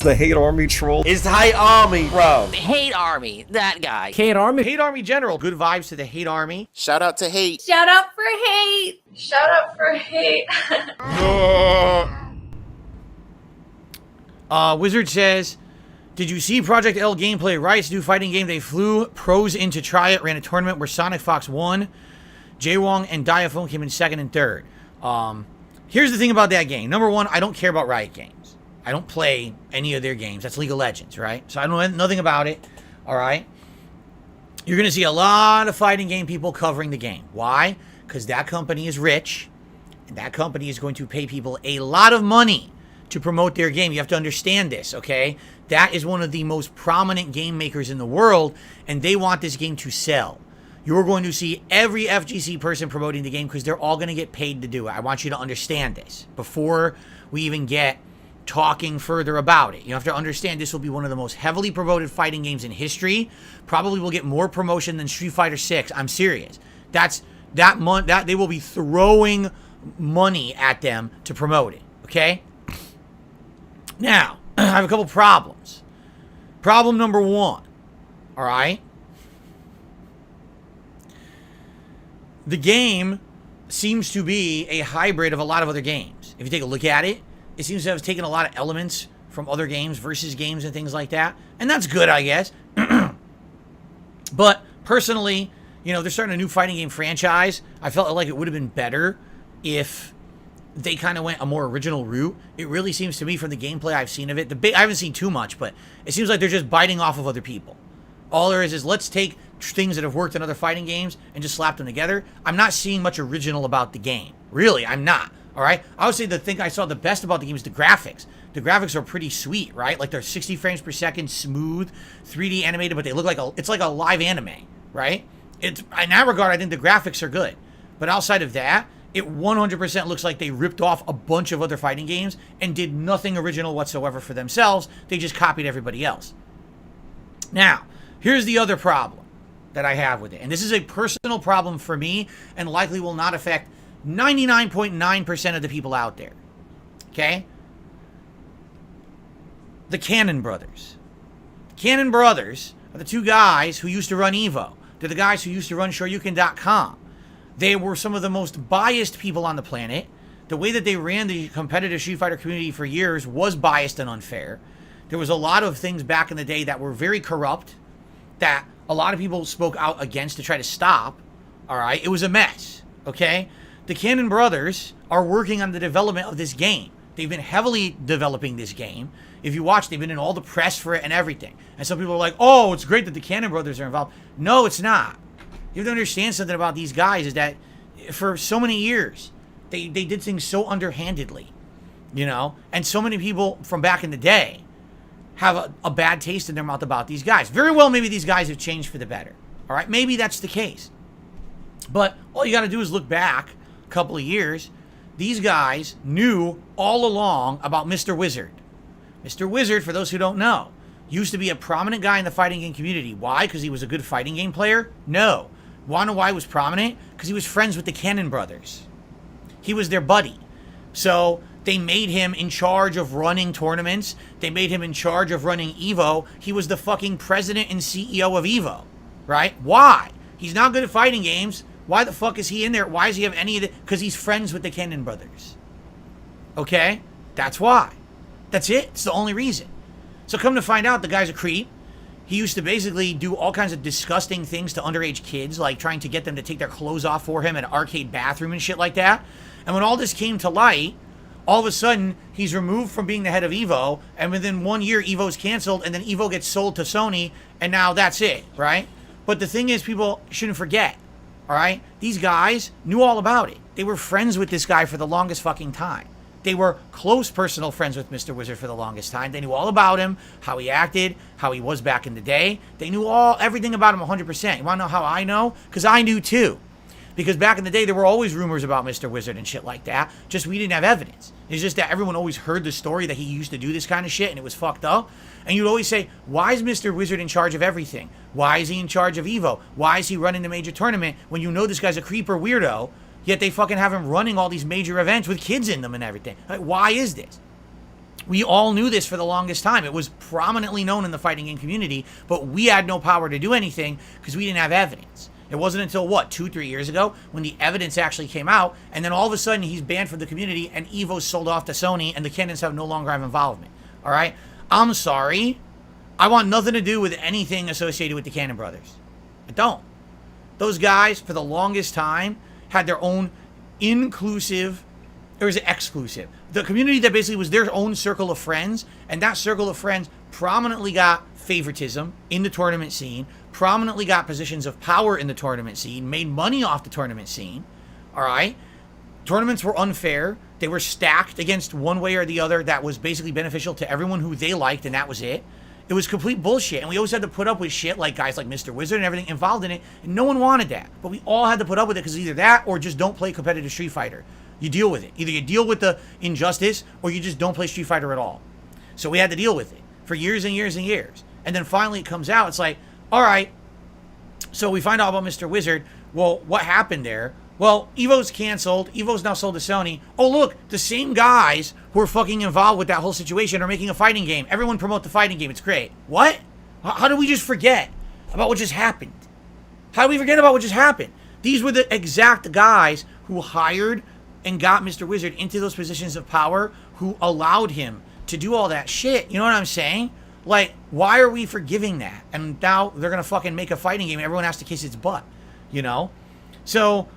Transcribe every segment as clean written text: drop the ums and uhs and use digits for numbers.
The hate army troll. It's the hate army, bro. The hate army, that guy. Hate army. Hate army general. Good vibes to the hate army. Shout out to hate. Shout out for hate. Shout out for hate. Wizard says, did you see Project L gameplay? Riot's new fighting game. They flew pros in to try it. Ran a tournament where Sonic Fox won. Jaywong and Diaphone came in second and third. Here's the thing about that game. Number one, I don't care about Riot games. I don't play any of their games. That's League of Legends, right? So I know nothing about it, all right? You're going to see a lot of fighting game people covering the game. Why? Because that company is rich, and that company is going to pay people a lot of money to promote their game. You have to understand this, okay? That is one of the most prominent game makers in the world, and they want this game to sell. You're going to see every FGC person promoting the game because they're all going to get paid to do it. I want you to understand this before we even get talking further about it. You have to understand this will be one of the most heavily promoted fighting games in history. Probably will get more promotion than Street Fighter 6. I'm serious. That they will be throwing money at them to promote it, okay? Now, I have a couple problems. Problem number one, all right? The game seems to be a hybrid of a lot of other games. If you take a look at it, it seems to have taken a lot of elements from other games, versus games and things like that. And that's good, I guess. But personally, you know, they're starting a new fighting game franchise. I felt like it would have been better if they kind of went a more original route. It really seems to me from the gameplay I've seen of it. I haven't seen too much, but it seems like they're just biting off of other people. All there is let's take things that have worked in other fighting games and just slap them together. I'm not seeing much original about the game. Really, I'm not. All right? I would say the thing I saw the best about the game is the graphics. The graphics are pretty sweet, right? Like they're 60 frames per second, smooth, 3D animated, but they look like it's like a live anime, right? In that regard, I think the graphics are good. But outside of that, it 100% looks like they ripped off a bunch of other fighting games and did nothing original whatsoever for themselves. They just copied everybody else. Now, here's the other problem that I have with it. And this is a personal problem for me and likely will not affect 99.9% of the people out there. Okay? The Cannon Brothers. The Cannon Brothers are the two guys who used to run EVO. They're the guys who used to run Shoryuken.com. They were some of the most biased people on the planet. The way that they ran the competitive Street Fighter community for years was biased and unfair. There was a lot of things back in the day that were very corrupt, that a lot of people spoke out against to try to stop. All right? It was a mess. Okay? The Cannon Brothers are working on the development of this game. They've been heavily developing this game. If you watch, they've been in all the press for it and everything. And some people are like, oh, it's great that the Cannon Brothers are involved. No, it's not. You have to understand something about these guys is that for so many years, they did things so underhandedly, you know? And so many people from back in the day have a bad taste in their mouth about these guys. Very well, maybe these guys have changed for the better. All right? Maybe that's the case. But all you got to do is look back a couple of years. These guys knew all along about Mr. Wizard. Mr. Wizard, for those who don't know, used to be a prominent guy in the fighting game community. Why? Because he was a good fighting game player? No. Want to know why he was prominent? Because he was friends with the Cannon Brothers. He was their buddy. So they made him in charge of running tournaments. They made him in charge of running EVO. He was the fucking president and CEO of EVO. Right? Why? He's not good at fighting games. Why the fuck is he in there? Why does he have any of it? Because he's friends with the Cannon Brothers. Okay? That's why. That's it. It's the only reason. So come to find out, the guy's a creep. He used to basically do all kinds of disgusting things to underage kids, like trying to get them to take their clothes off for him in an arcade bathroom and shit like that. And when all this came to light, all of a sudden, he's removed from being the head of EVO, and within 1 year, EVO's canceled, and then EVO gets sold to Sony, and now that's it, right? But the thing is, people shouldn't forget, all right? These guys knew all about it. They were friends with this guy for the longest fucking time. They were close personal friends with Mr. Wizard for the longest time. They knew all about him, how he acted, how he was back in the day. They knew everything about him 100%. You want to know how I know? Because I knew too. Because back in the day, there were always rumors about Mr. Wizard and shit like that. Just we didn't have evidence. It's just that everyone always heard the story that he used to do this kind of shit and it was fucked up. And you'd always say, why is Mr. Wizard in charge of everything? Why is he in charge of EVO? Why is he running the major tournament when you know this guy's a creeper weirdo? Yet they fucking have him running all these major events with kids in them and everything. Like, why is this? We all knew this for the longest time. It was prominently known in the fighting game community, but we had no power to do anything because we didn't have evidence. It wasn't until, what, 2-3 years ago when the evidence actually came out, and then all of a sudden he's banned from the community and EVO's sold off to Sony and the Cannons have no longer have involvement. All right? I'm sorry. I want nothing to do with anything associated with the Cannon brothers. I don't. Those guys, for the longest time, had their own inclusive, or is it exclusive? The community that basically was their own circle of friends, and that circle of friends prominently got favoritism in the tournament scene, prominently got positions of power in the tournament scene, made money off the tournament scene, all right? Tournaments were unfair. They were stacked against one way or the other that was basically beneficial to everyone who they liked, and that was it. It was complete bullshit, and we always had to put up with shit like guys like Mr. Wizard and everything involved in it, and no one wanted that. But we all had to put up with it because either that or just don't play competitive Street Fighter. You deal with it. Either you deal with the injustice or you just don't play Street Fighter at all. So we had to deal with it for years and years and years. And then finally it comes out. It's like, all right, so we find out about Mr. Wizard. Well, what happened there? Well, EVO's canceled. EVO's now sold to Sony. Oh, look, the same guys who are fucking involved with that whole situation are making a fighting game. Everyone promote the fighting game. It's great. What? How did we just forget about what just happened? How did we forget about what just happened? These were the exact guys who hired and got Mr. Wizard into those positions of power, who allowed him to do all that shit. You know what I'm saying? Like, why are we forgiving that? And now they're going to fucking make a fighting game and everyone has to kiss its butt, you know? So,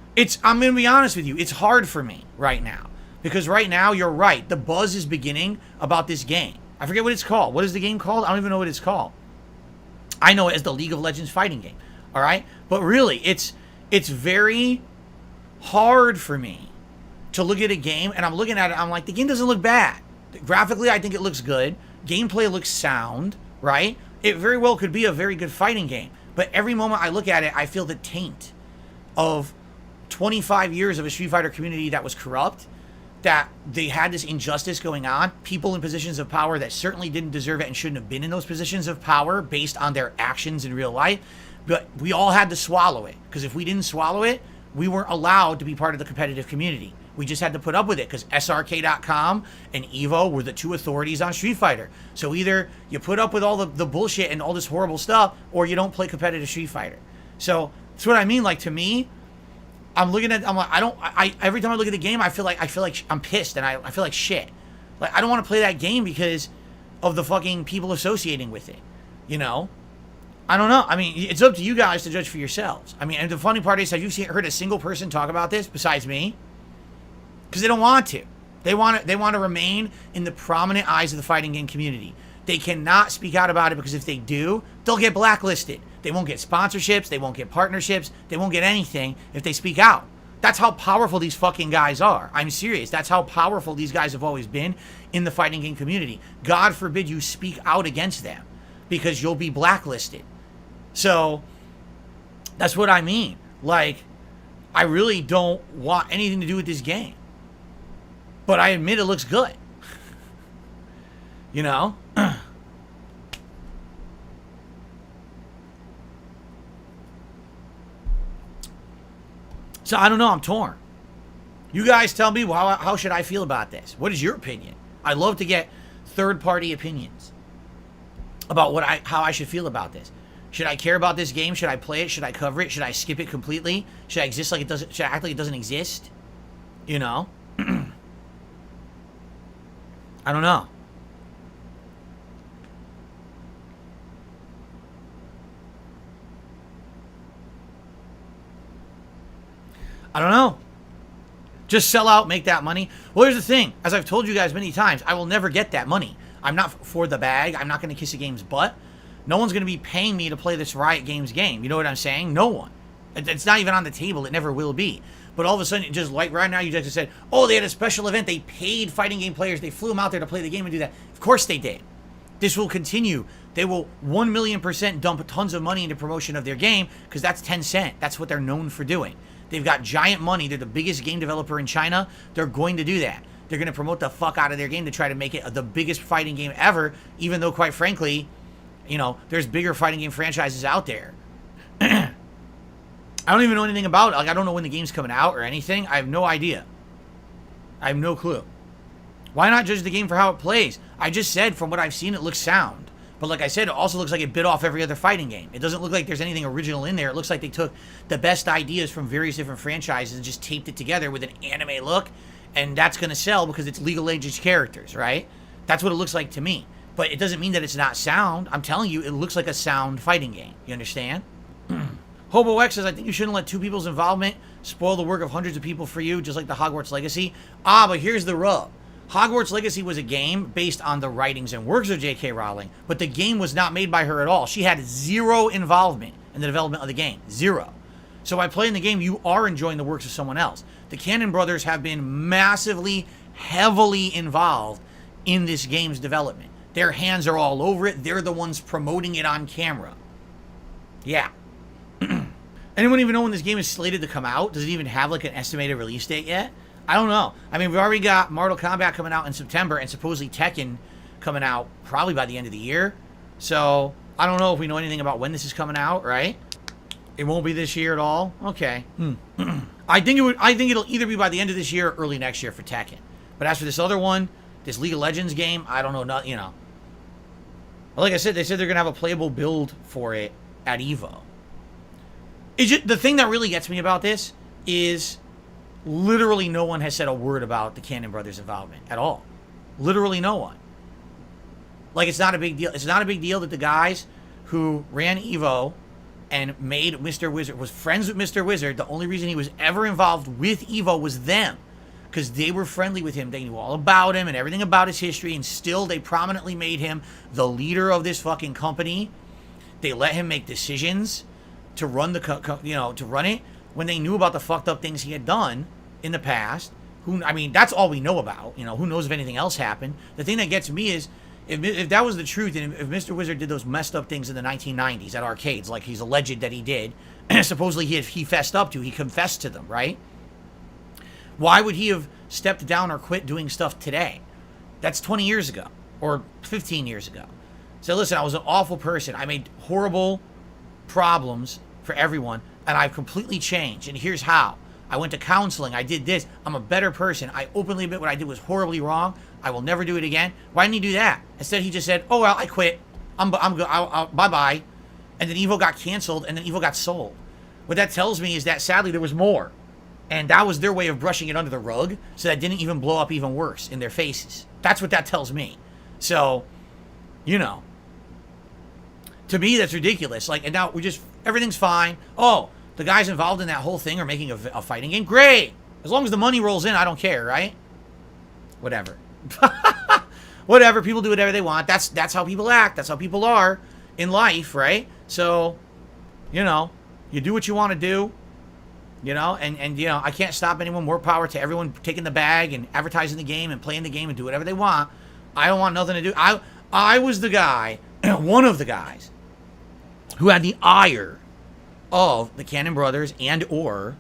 I'm going to be honest with you, it's hard for me right now. Because right now, you're right, the buzz is beginning about this game. I forget what it's called. What is the game called? I don't even know what it's called. I know it as the League of Legends fighting game, all right? But really, it's very hard for me to look at a game, and I'm looking at it, I'm like, the game doesn't look bad. Graphically, I think it looks good. Gameplay looks sound, right? It very well could be a very good fighting game. But every moment I look at it, I feel the taint of 25 years of a Street Fighter community that was corrupt, that they had this injustice going on, people in positions of power that certainly didn't deserve it and shouldn't have been in those positions of power based on their actions in real life. But we all had to swallow it, because if we didn't swallow it, we weren't allowed to be part of the competitive community. We just had to put up with it because SRK.com and EVO were the two authorities on Street Fighter. So either you put up with all the bullshit and all this horrible stuff, or you don't play competitive Street Fighter. So that's what I mean. Like, to me, I'm like, every time I look at the game, I feel like I'm pissed and I feel like shit. Like, I don't want to play that game because of the fucking people associating with it, you know? I don't know. I mean, it's up to you guys to judge for yourselves. I mean, and the funny part is, have you heard a single person talk about this besides me? Because they don't want to. They want to remain in the prominent eyes of the fighting game community. They cannot speak out about it because if they do, they'll get blacklisted. They won't get sponsorships. They won't get partnerships. They won't get anything if they speak out. That's how powerful these fucking guys are. I'm serious. That's how powerful these guys have always been in the fighting game community. God forbid you speak out against them because you'll be blacklisted. So that's what I mean. Like, I really don't want anything to do with this game. But I admit it looks good. You know? So I don't know. I'm torn. You guys tell me, well, how should I feel about this? What is your opinion? I'd love to get third-party opinions about how I should feel about this. Should I care about this game? Should I play it? Should I cover it? Should I skip it completely? Should I exist like it doesn't? Should I act like it doesn't exist? You know? I don't know. I don't know. Just sell out, make that money. Well, here's the thing. As I've told you guys many times, I will never get that money. I'm not for the bag. I'm not going to kiss a game's butt. No one's going to be paying me to play this Riot Games game. You know what I'm saying? No one. It's not even on the table. It never will be. But all of a sudden, just like right now, you just said, oh, they had a special event. They paid fighting game players. They flew them out there to play the game and do that. Of course they did. This will continue. They will 1,000,000% dump tons of money into promotion of their game because that's Tencent. That's what they're known for doing. They've got giant money. They're the biggest game developer in China. They're going to do that. They're going to promote the fuck out of their game to try to make it the biggest fighting game ever, even though, quite frankly, you know, there's bigger fighting game franchises out there. I don't even know anything about it. Like, I don't know when the game's coming out or anything. I have no idea. I have no clue. Why not judge the game for how it plays? I just said, from what I've seen, it looks sound. But like I said, it also looks like it bit off every other fighting game. It doesn't look like there's anything original in there. It looks like they took the best ideas from various different franchises and just taped it together with an anime look. And that's going to sell because it's League of Legends characters, right? That's what it looks like to me. But it doesn't mean that it's not sound. I'm telling you, it looks like a sound fighting game. You understand? Hobo X says, I think you shouldn't let two people's involvement spoil the work of hundreds of people for you, just like the Hogwarts Legacy. But here's the rub. Hogwarts Legacy was a game based on the writings and works of J.K. Rowling, but the game was not made by her at all. She had zero involvement in the development of the game. Zero. So by playing the game, you are enjoying the works of someone else. The Cannon brothers have been massively, heavily involved in this game's development. Their hands are all over it. They're the ones promoting it on camera. Yeah. Anyone even know when this game is slated to come out? Does it even have like an estimated release date yet? I don't know. I mean, we've already got Mortal Kombat coming out in September and supposedly Tekken coming out probably by the end of the year. So I don't know if we know anything about when this is coming out, right? It won't be this year at all. Okay. I think it'll either be by the end of this year or early next year for Tekken. But as for this other one, this League of Legends game, I don't know. Not, you know. Like I said, they said they're gonna have a playable build for it at EVO. The thing that really gets me about this is literally no one has said a word about the Cannon brothers' involvement at all. Literally no one. Like, it's not a big deal. It's not a big deal that the guys who ran EVO and made Mr. Wizard, was friends with Mr. Wizard. The only reason he was ever involved with EVO was them. Because they were friendly with him. They knew all about him and everything about his history. And still, they prominently made him the leader of this fucking company. They let him make decisions to run to run it when they knew about the fucked up things he had done in the past. I mean, that's all we know about. You know, who knows if anything else happened. The thing that gets me is, if that was the truth, and if Mr. Wizard did those messed up things in the 1990s at arcades, like he's alleged that he did, and supposedly he fessed up to, he confessed to them, right? Why would he have stepped down or quit doing stuff today? That's 20 years ago, or 15 years ago. So listen, I was an awful person. I made horrible problems for everyone, and I've completely changed, and here's how. I went to counseling. I did this. I'm a better person. I openly admit what I did was horribly wrong. I will never do it again. Why didn't he do that? Instead, he just said, oh, well, I quit. I'm good. Bye-bye. And then EVO got canceled, and then EVO got sold. What that tells me is that, sadly, there was more. And that was their way of brushing it under the rug, so that didn't even blow up even worse in their faces. That's what that tells me. So, you know. To me, that's ridiculous. Like, and now everything's fine. Oh, the guys involved in that whole thing are making a fighting game. Great. As long as the money rolls in, I don't care, right? Whatever. Whatever. People do whatever they want. That's how people act. That's how people are in life, right? So, you know, you do what you want to do, you know, and you know, I can't stop anyone. More power to everyone taking the bag and advertising the game and playing the game and do whatever they want. I don't want nothing to do. I was the guy, one of the guys, who had the ire of the Cannon brothers and or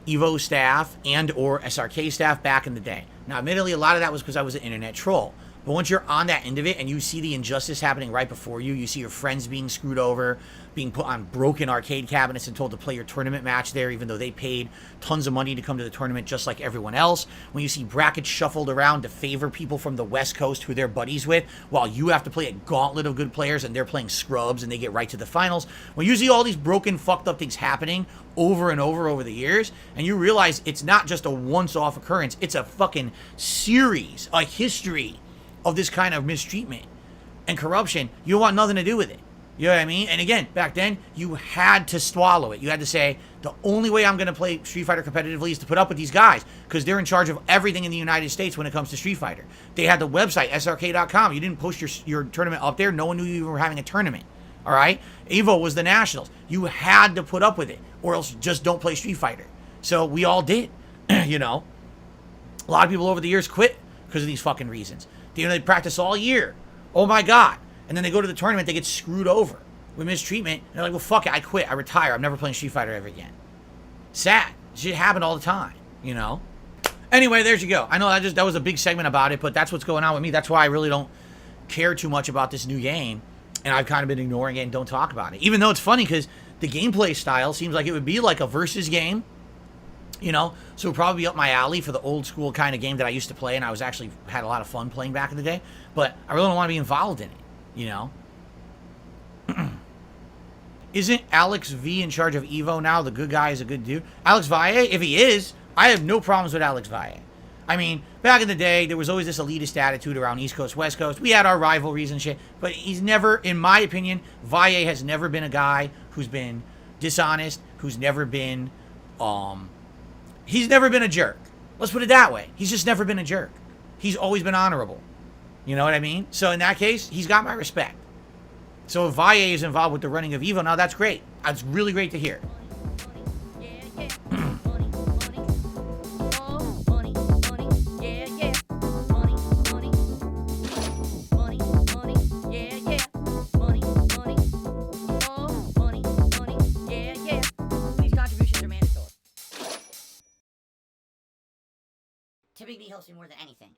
EVO staff and or SRK staff back in the day. Now, admittedly, a lot of that was because I was an internet troll. But once you're on that end of it and you see the injustice happening right before you, you see your friends being screwed over, being put on broken arcade cabinets and told to play your tournament match there, even though they paid tons of money to come to the tournament just like everyone else. When you see brackets shuffled around to favor people from the West Coast who they're buddies with, while you have to play a gauntlet of good players and they're playing scrubs and they get right to the finals. When you see all these broken, fucked up things happening over and over the years, and you realize it's not just a once-off occurrence, it's a fucking series, a history of this kind of mistreatment and corruption, you want nothing to do with it. You know what I mean? And again, back then, you had to swallow it. You had to say, the only way I'm going to play Street Fighter competitively is to put up with these guys, because they're in charge of everything in the United States when it comes to Street Fighter. They had the website, srk.com. You didn't post your tournament up there. No one knew you were having a tournament. All right? EVO was the Nationals. You had to put up with it, or else just don't play Street Fighter. So we all did, you know. A lot of people over the years quit because of these fucking reasons. You know, they practice all year. Oh my God. And then they go to the tournament, they get screwed over with mistreatment. And they're like, well, fuck it, I quit, I retire, I'm never playing Street Fighter ever again. Sad. Shit happened all the time, you know? Anyway, there you go. I know that was a big segment about it, but that's what's going on with me. That's why I really don't care too much about this new game. And I've kind of been ignoring it and don't talk about it. Even though it's funny because the gameplay style seems like it would be like a versus game. You know, so it'd probably be up my alley for the old school kind of game that I used to play, and I was actually had a lot of fun playing back in the day. But I really don't want to be involved in it, you know. Isn't Alex V in charge of EVO now? The good guy is a good dude. Alex Valle, if he is, I have no problems with Alex Valle. I mean, back in the day, there was always this elitist attitude around East Coast, West Coast. We had our rivalries and shit, but he's never, in my opinion, Valle has never been a guy who's been dishonest, who's never been, he's never been a jerk. Let's put it that way. He's just never been a jerk. He's always been honorable. You know what I mean? So in that case, he's got my respect. So if Valle is involved with the running of EVO now, that's great. That's really great to hear. These contributions are mandatory. Typically helps me more than anything.